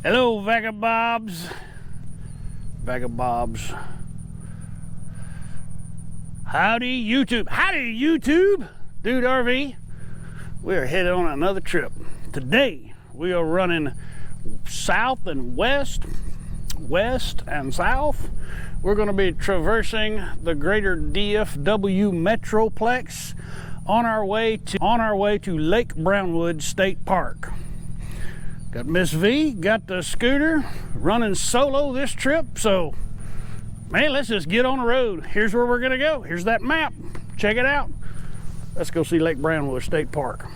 Hello, vagabobs. Vagabobs. Howdy, YouTube. Howdy, YouTube. Dude RV. We are headed on another trip. Today, we are running south and west, west and south. We're going to be traversing the greater DFW Metroplex on our way to Lake Brownwood State Park. Got Miss V, got the scooter, running solo this trip, so man, let's just get on the road. Here's where we're gonna go. Here's that map. Check it out. Let's go see Lake Brownwood State Park.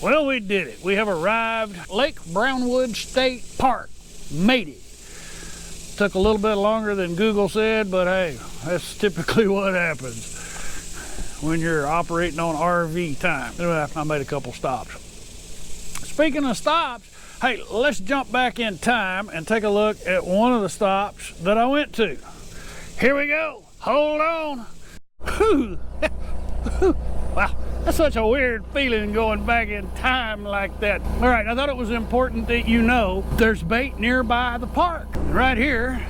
Well, we did it. We have arrived Lake Brownwood State Park. Made it. Took a little bit longer than Google said, but hey, that's typically what happens when you're operating on RV time. Anyway, I made a couple stops. Speaking of stops, hey, let's jump back in time and take a look at one of the stops that I went to. Here we go. Hold on. Whew. Wow. That's such a weird feeling going back in time like that. All right, I thought it was important that you know there's bait nearby the park. Right here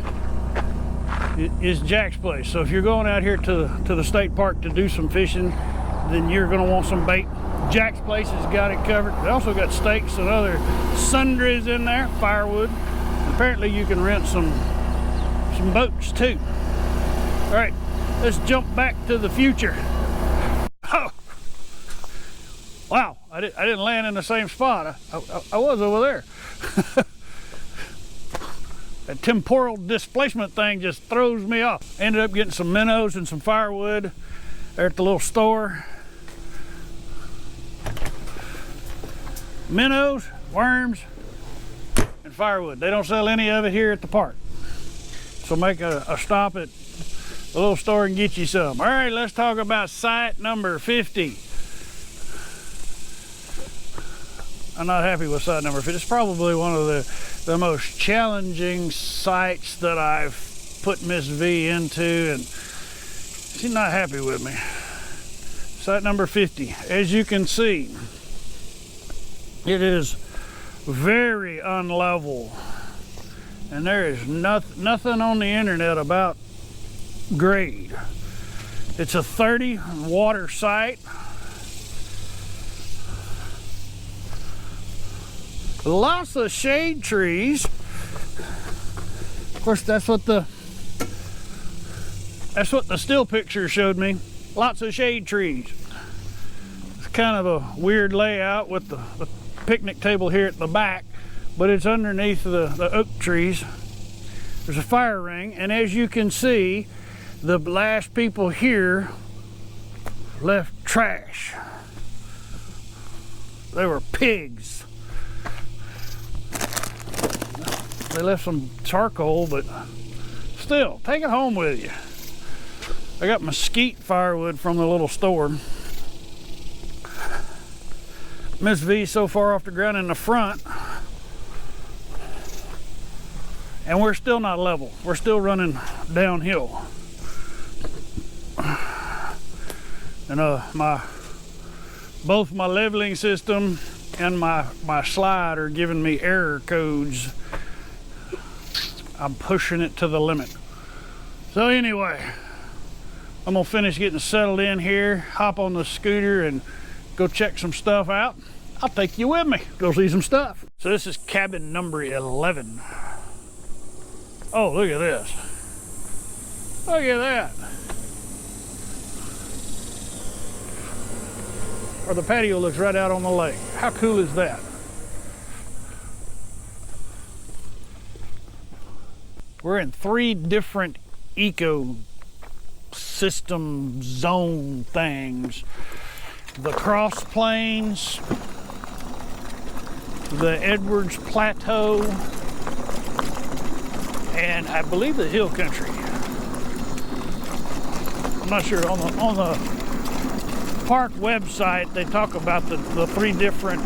is Jack's place. So if you're going out here to the state park to do some fishing, then you're gonna want some bait. Jack's place has got it covered. They also got steaks and other sundries in there, firewood. Apparently you can rent some boats too. All right, let's jump back to the future. Oh. Wow, I didn't land in the same spot. I was over there. That temporal displacement thing just throws me off. Ended up getting some minnows and some firewood there at the little store. Minnows, worms, and firewood. They don't sell any of it here at the park. So make a stop at the little store and get you some. All right, let's talk about site number 50. I'm not happy with site number 50. It's probably one of the most challenging sites that I've put Miss V into, and she's not happy with me. Site number 50. As you can see, it is very unlevel, and there is nothing on the internet about grade. It's a 30 water site. Lots of shade trees. Of course, that's what the still picture showed me. Lots of shade trees. It's kind of a weird layout with the picnic table here at the back, but it's underneath the oak trees. There's a fire ring, and as you can see, the last people here left trash. They were pigs. They left some charcoal, but still, take it home with you. I got mesquite firewood from the little store. Miss V so far off the ground in the front, and we're still not level. We're still running downhill. And both my leveling system and my slide are giving me error codes. I'm pushing it to the limit. So anyway, I'm gonna finish getting settled in here, hop on the scooter and go check some stuff out. I'll take you with me, go see some stuff. So this is cabin number 11. Oh, look at this. Look at that. Or the patio looks right out on the lake. How cool is that? We're in 3 different ecosystem zone things. The Cross Plains, the Edwards Plateau, and I believe the Hill Country. I'm not sure. On the park website, they talk about the 3 different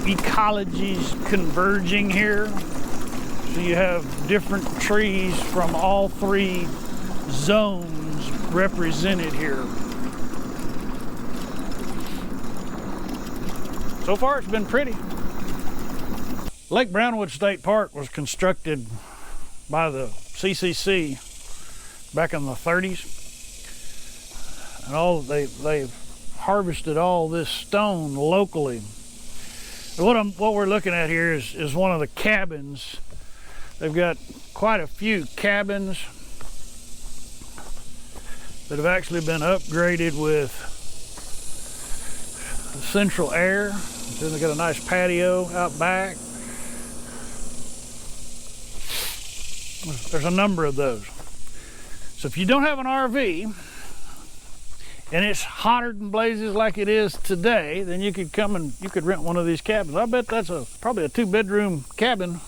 ecologies converging here. So you have different trees from all 3 zones represented here. So far, it's been pretty. Lake Brownwood State Park was constructed by the CCC back in the 30s. And they've harvested all this stone locally. And what we're looking at here is one of the cabins. They've got quite a few cabins that have actually been upgraded with central air. Then they got a nice patio out back. There's a number of those. So if you don't have an RV and it's hotter than blazes like it is today, then you could come and you could rent one of these cabins. I bet that's probably a 2-bedroom cabin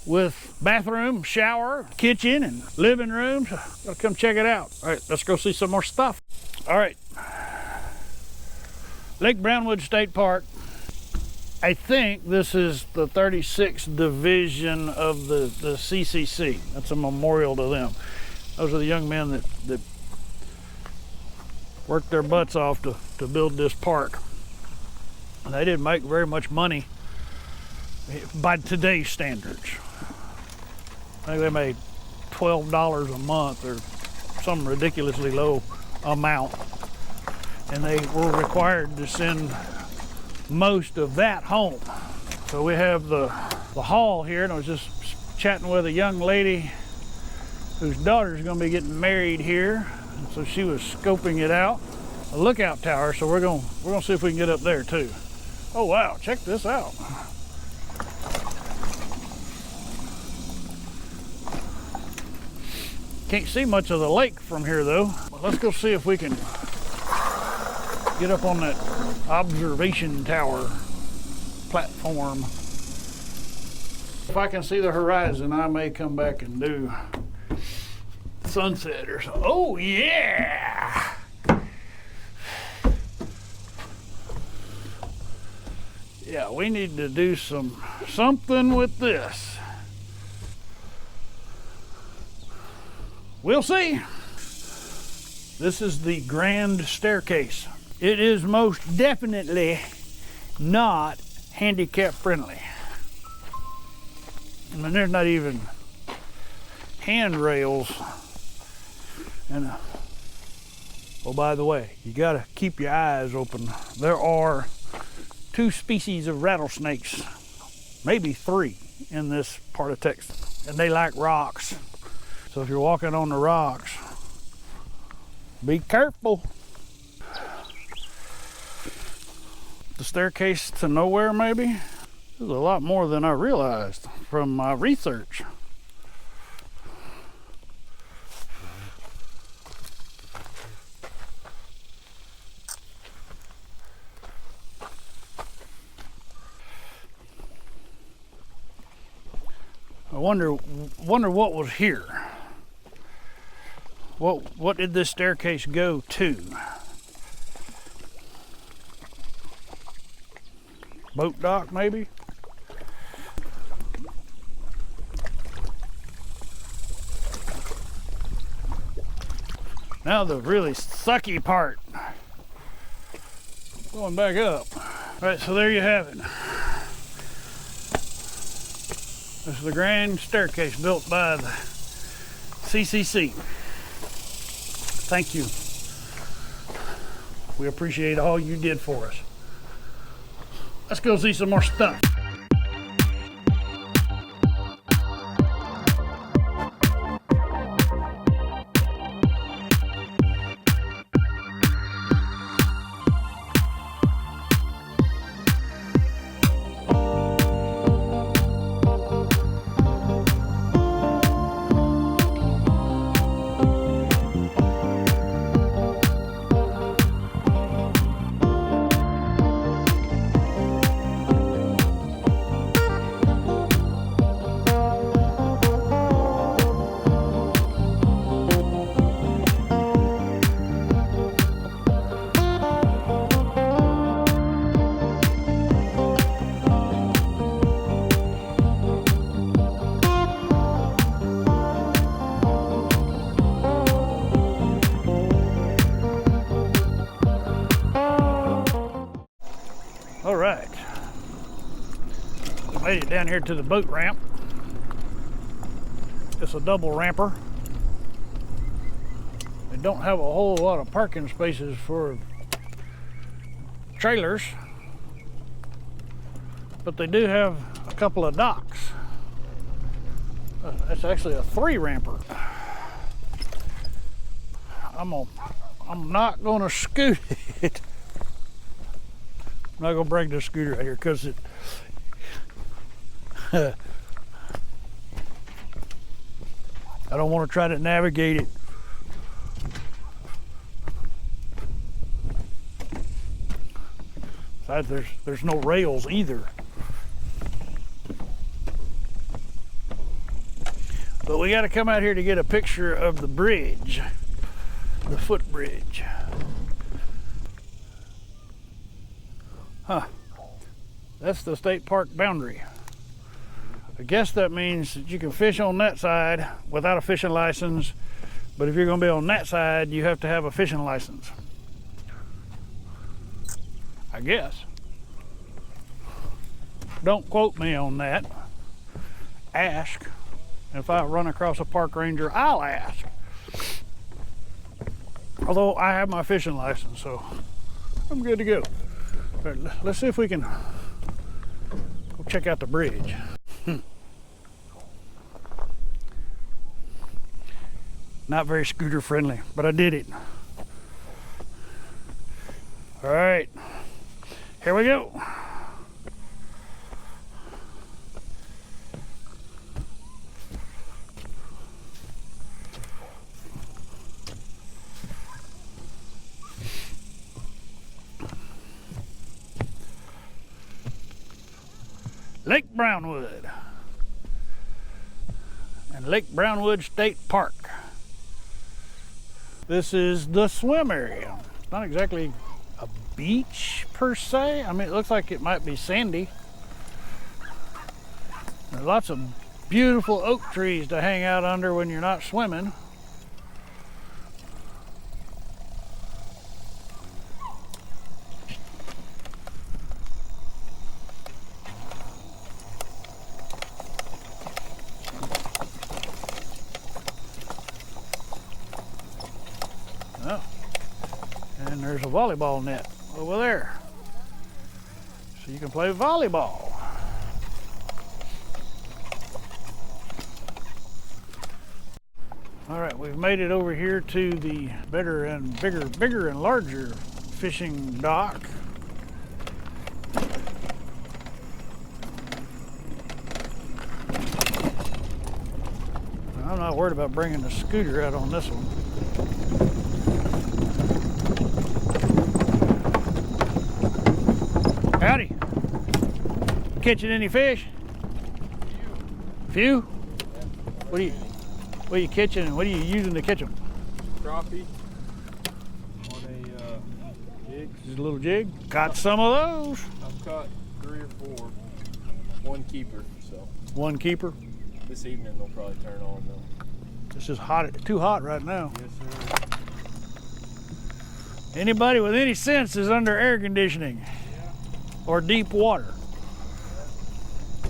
with bathroom, shower, kitchen, and living rooms. Gotta come check it out. All right, let's go see some more stuff. All right, Lake Brownwood State Park. I think this is the 36th division of the CCC. That's a memorial to them. Those are the young men that worked their butts off to build this park. And they didn't make very much money by today's standards. I think they made $12 a month or some ridiculously low amount. And they were required to send most of that home. So we have the hall here, and I was just chatting with a young lady whose daughter is going to be getting married here. And so she was scoping it out. A lookout tower, so we're going to see if we can get up there too. Oh wow, check this out. Can't see much of the lake from here though. But let's go see if we can get up on that observation tower platform. If I can see the horizon, I may come back and do sunset or something. Oh yeah! Yeah, we need to do something with this. We'll see. This is the grand staircase. It is most definitely not handicap friendly. I mean, there's not even handrails. And oh, by the way, you gotta keep your eyes open. There are 2 species of rattlesnakes, maybe 3 in this part of Texas. and they like rocks. So if you're walking on the rocks, be careful. The staircase to nowhere, maybe? This is a lot more than I realized from my research. I wonder what was here. What did this staircase go to? Boat dock, maybe? Now the really sucky part. Going back up. All right, so there you have it. This is the grand staircase built by the CCC. Thank you. We appreciate all you did for us. Let's go see some more stuff. All right, made it down here to the boat ramp. It's a double ramper. They don't have a whole lot of parking spaces for trailers, but they do have a couple of docks. That's actually a 3-ramper. I'm not gonna scoot it. I'm not gonna bring the scooter out here because it I don't want to try to navigate it. Besides, there's no rails either. But we got to come out here to get a picture of the bridge, the footbridge. Huh. That's the state park boundary. I guess that means that you can fish on that side without a fishing license, but if you're going to be on that side, you have to have a fishing license. I guess. Don't quote me on that. Ask. If I run across a park ranger, I'll ask. Although I have my fishing license, so I'm good to go. But let's see if we can go check out the bridge. Not very scooter friendly, but I did it. All right, here we go. Lake Brownwood and Lake Brownwood State Park. This is the swim area. It's not exactly a beach per se. I mean, it looks like it might be sandy. There's lots of beautiful oak trees to hang out under when you're not swimming. Oh, and there's a volleyball net over there, so you can play volleyball. All right, we've made it over here to the bigger and larger fishing dock. I'm not worried about bringing the scooter out on this one. Howdy. Catching any fish? Few? What are you catching and what are you using to catch them? Crappie on a jig. Just a little jig. Got some of those. I've caught 3 or 4. One keeper, so. One keeper. This evening they'll probably turn on though. It's just hot, too hot right now. Yes, sir. Anybody with any sense is under air conditioning or deep water.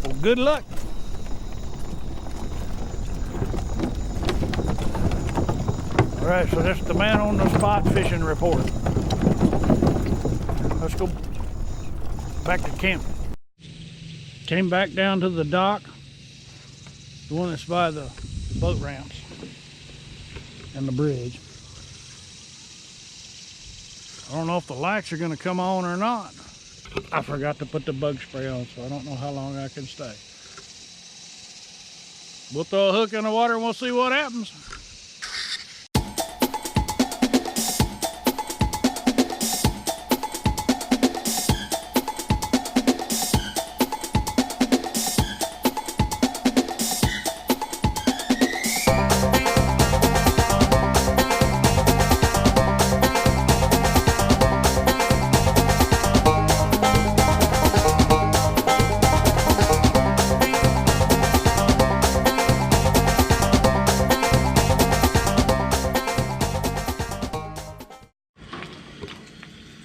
Well, good luck. All right, so that's the man on the spot fishing report. Let's go back to camp. Came back down to the dock, the one that's by the boat ramps and the bridge. I don't know if the lights are gonna come on or not. I forgot to put the bug spray on, so I don't know how long I can stay. We'll throw a hook in the water and we'll see what happens.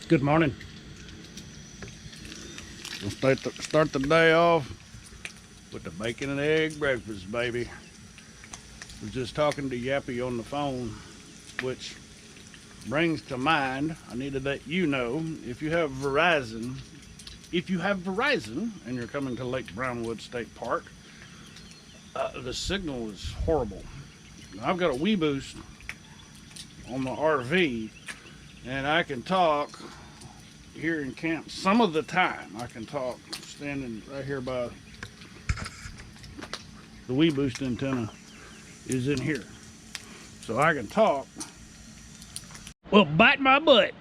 Good morning. We'll start the day off with the bacon and egg breakfast, baby. Was just talking to Yappy on the phone, which brings to mind, I need to let you know, if you have Verizon and you're coming to Lake Brownwood State Park, the signal is horrible. I've got a Wii Boost on the RV, and I can talk here in camp some of the time. I can talk standing right here by the Wii Boost antenna is in here, so I can talk. Well, bite my butt.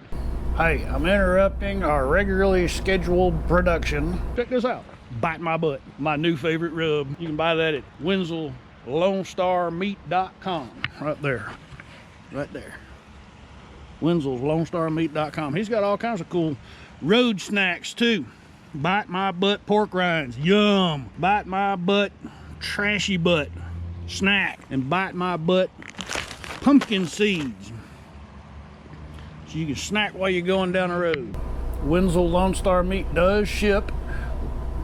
Hey, I'm interrupting our regularly scheduled production. Check this out. Bite my butt, my new favorite rub. You can buy that at WenzelLoneStarMeat.com. Right there, right there. WenzelLoneStarMeat.com. He's got all kinds of cool road snacks too. Bite my butt pork rinds, yum. Bite my butt trashy butt snack, and bite my butt pumpkin seeds, so you can snack while you're going down the road. Wenzel Lone Star Meat does ship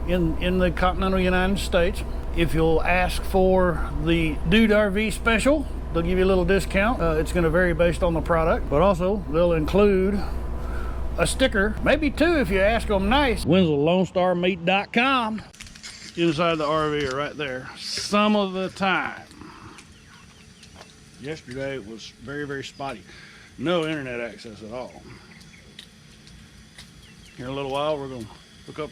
in the continental United States. If you'll ask for the Dude RV special, they'll give you a little discount. It's going to vary based on the product, but also they'll include a sticker, maybe 2 if you ask them nice. WenzelLoneStarMeat.com. Inside the RV are right there some of the time. Yesterday it was very, very spotty. No internet access at all. Here in a little while we're going to hook up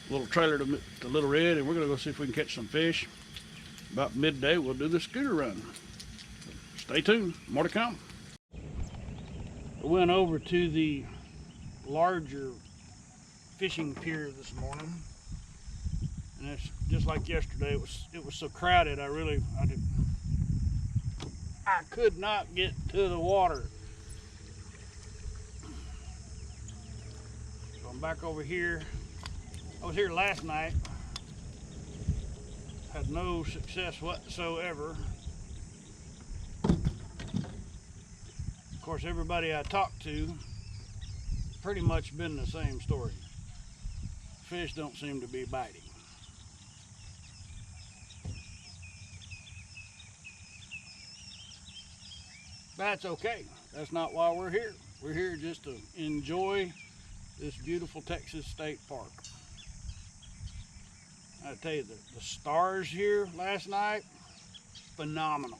a little trailer to Little Red, and we're going to go see if we can catch some fish. About midday we'll do the scooter run. Stay tuned, more to come. I went over to the larger fishing pier this morning, and it's just like yesterday. It was so crowded. I could not get to the water. So I'm back over here. I was here last night. Had no success whatsoever. Of course, everybody I talked to pretty much been the same story. Fish don't seem to be biting. That's okay. That's not why we're here. We're here just to enjoy this beautiful Texas State Park. I tell you, the stars here last night, phenomenal.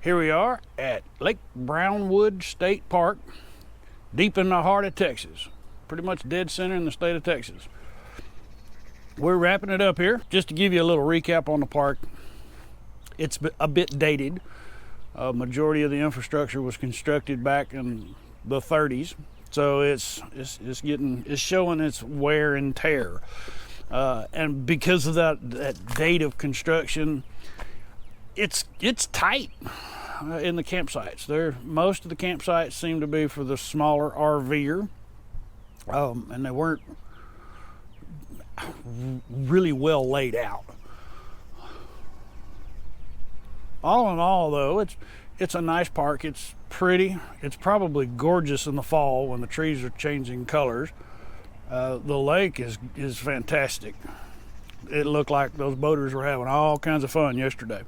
Here we are at Lake Brownwood State Park, deep in the heart of Texas, pretty much dead center in the state of Texas. We're wrapping it up here. Just to give you a little recap on the park, it's a bit dated. Majority of the infrastructure was constructed back in the 30s, so it's showing its wear and tear. And because of that date of construction, it's tight in the campsites. Most of the campsites seem to be for the smaller RVer, and they weren't really well laid out. All in all, though, it's a nice park. It's pretty. It's probably gorgeous in the fall when the trees are changing colors. The lake is fantastic. It looked like those boaters were having all kinds of fun yesterday.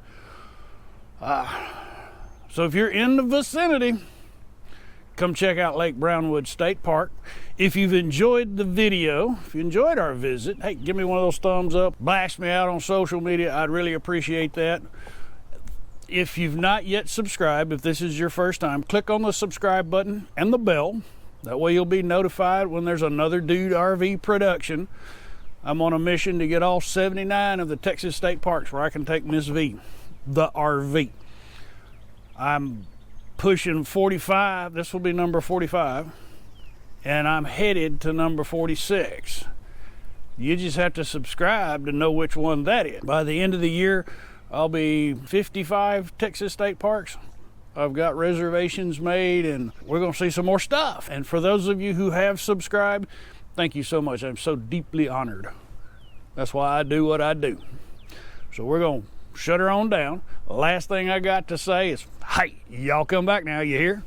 So if you're in the vicinity, come check out Lake Brownwood State Park. If you've enjoyed the video, if you enjoyed our visit, hey, give me one of those thumbs up. Blast me out on social media. I'd really appreciate that. If you've not yet subscribed, if this is your first time, click on the subscribe button and the bell. That way you'll be notified when there's another Dude RV production. I'm on a mission to get all 79 of the Texas state parks where I can take Miss V, the RV. I'm pushing 45. This will be number 45, and I'm headed to number 46. You just have to subscribe to know which one that is. By the end of the year, I'll be 55 Texas state parks. I've got reservations made, and we're going to see some more stuff. And for those of you who have subscribed, thank you so much. I'm so deeply honored. That's why I do what I do. So we're going to shut her on down. The last thing I got to say is, hey, y'all come back now, you hear?